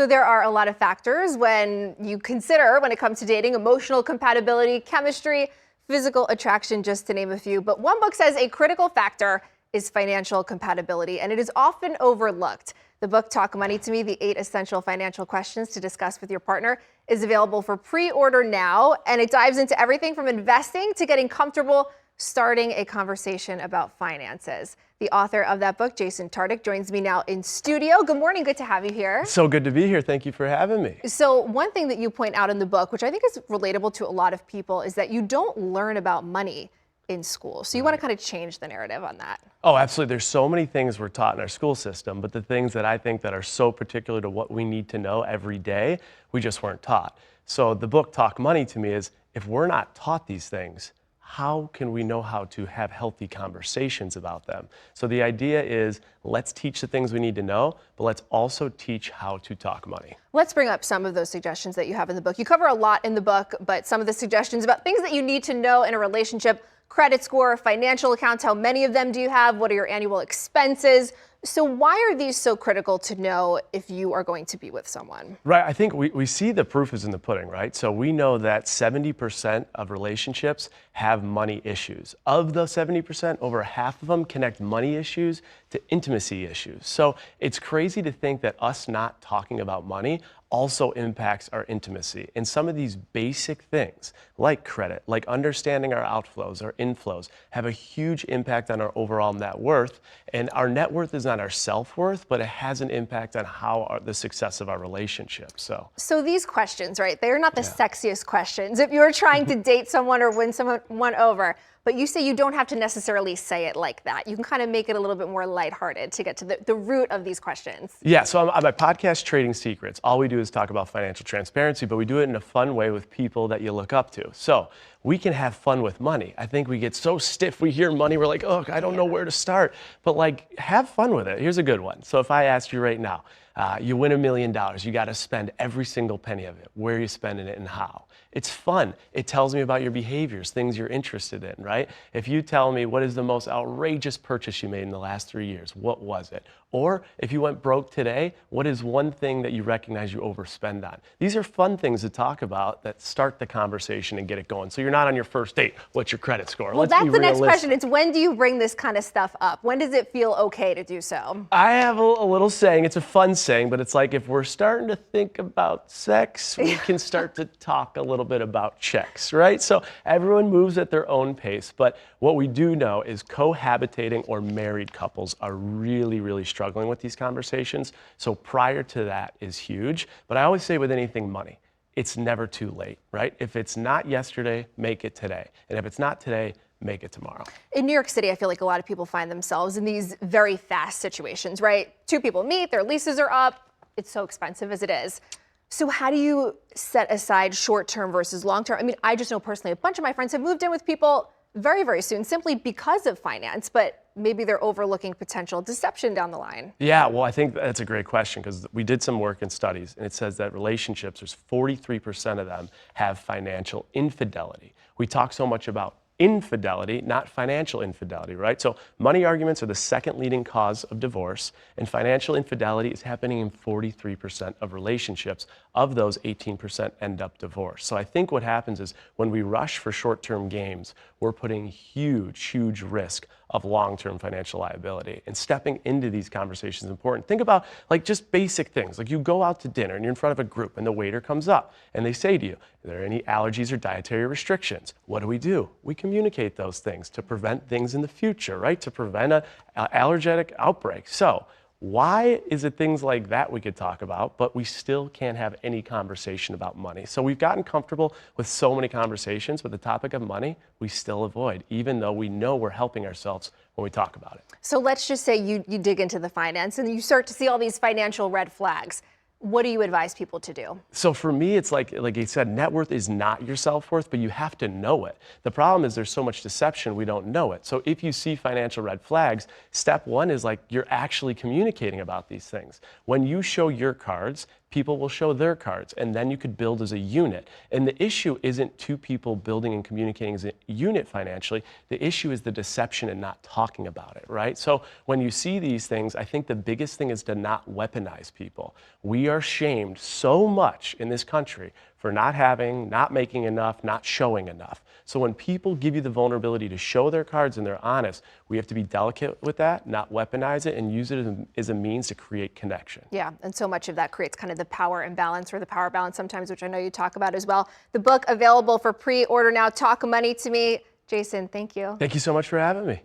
So there are a lot of factors when it comes to dating: emotional compatibility, chemistry, physical attraction, just to name a few. But one book says a critical factor is financial compatibility, and it is often overlooked. The book, Talk Money to Me, the 8 Essential Financial Questions to Discuss with Your Partner, is available for pre-order now, and it dives into everything from investing to getting comfortable starting a conversation about finances. The author of that book, Jason Tartick, joins me now in studio. Good morning, good to have you here. So good to be here. Thank you for having me. So one thing that you point out in the book, which I think is relatable to a lot of people, is that you don't learn about money in school. So you want to kind of change the narrative on that. Oh, absolutely. There's so many things we're taught in our school system, but the things that I think that are so particular to what we need to know every day, we just weren't taught. So the book, Talk Money to Me, is if we're not taught these things, how can we know how to have healthy conversations about them? So the idea is, let's teach the things we need to know, but let's also teach how to talk money. Let's bring up some of those suggestions that you have in the book. You cover a lot in the book, but some of the suggestions about things that you need to know in a relationship: credit score, financial accounts, how many of them do you have, what are your annual expenses? So why are these so critical to know if you are going to be with someone? Right, I think we see the proof is in the pudding, right? So we know that 70% of relationships have money issues. Of the 70%, over half of them connect money issues to intimacy issues. So it's crazy to think that us not talking about money also impacts our intimacy. And some of these basic things, like credit, like understanding our outflows, our inflows, have a huge impact on our overall net worth. And our net worth is not our self-worth, but it has an impact on the success of our relationship. So these questions, right, they're not the sexiest questions if you're trying to date someone or win someone over. But you say you don't have to necessarily say it like that. You can kind of make it a little bit more lighthearted to get to the root of these questions. Yeah, so on my podcast, Trading Secrets, all we do is talk about financial transparency, but we do it in a fun way with people that you look up to. So we can have fun with money. I think we get so stiff, we hear money, we're like, oh, I don't know where to start. But like, have fun with it. Here's a good one. So if I asked you right now, you win $1 million, you got to spend every single penny of it. Where are you spending it and how? It's fun. It tells me about your behaviors, things you're interested in, right? If you tell me what is the most outrageous purchase you made in the last 3 years, what was it? Or if you went broke today, what is one thing that you recognize you overspend on? These are fun things to talk about that start the conversation and get it going. So you're not on your first date, what's your credit score? Well, that's the next question. It's when do you bring this kind of stuff up? When does it feel okay to do so? I have a little saying, it's a fun saying, but it's like if we're starting to think about sex, we can start to talk a little bit about checks, right? So everyone moves at their own pace, but what we do know is cohabitating or married couples are really, really struggling with these conversations. So prior to that is huge, but I always say with anything money, it's never too late, right? If it's not yesterday, make it today. And if it's not today, make it tomorrow. In New York City, I feel like a lot of people find themselves in these very fast situations, right? Two people meet, their leases are up, it's so expensive as it is. So how do you set aside short-term versus long-term? I mean, I just know personally, a bunch of my friends have moved in with people very, very soon simply because of finance, but maybe they're overlooking potential deception down the line. Yeah, well, I think that's a great question because we did some work in studies and it says that relationships, there's 43% of them have financial infidelity. We talk so much about infidelity, not financial infidelity, right? So money arguments are the second leading cause of divorce, and financial infidelity is happening in 43% of relationships. Of those, 18% end up divorced. So I think what happens is when we rush for short-term gains, we're putting huge risk of long-term financial liability. And stepping into these conversations is important. Think about like just basic things. Like you go out to dinner and you're in front of a group and the waiter comes up and they say to you, are there any allergies or dietary restrictions? What do? We communicate those things to prevent things in the future, right? To prevent an allergenic outbreak. So why is it things like that we could talk about, but we still can't have any conversation about money? So we've gotten comfortable with so many conversations, but the topic of money, we still avoid, even though we know we're helping ourselves when we talk about it. So let's just say you dig into the finance and you start to see all these financial red flags. What do you advise people to do? So for me, it's like you said, net worth is not your self-worth, but you have to know it. The problem is there's so much deception, we don't know it. So if you see financial red flags, step one is like you're actually communicating about these things. When you show your cards, people will show their cards, and then you could build as a unit. And the issue isn't two people building and communicating as a unit financially. The issue is the deception and not talking about it, right? So when you see these things, I think the biggest thing is to not weaponize people. We are shamed so much in this country for not having, not making enough, not showing enough. So when people give you the vulnerability to show their cards and they're honest, we have to be delicate with that, not weaponize it, and use it as a means to create connection. Yeah, and so much of that creates kind of the power imbalance or the power balance sometimes, which I know you talk about as well. The book available for pre-order now. Talk Money to Me. Jason, thank you. Thank you so much for having me.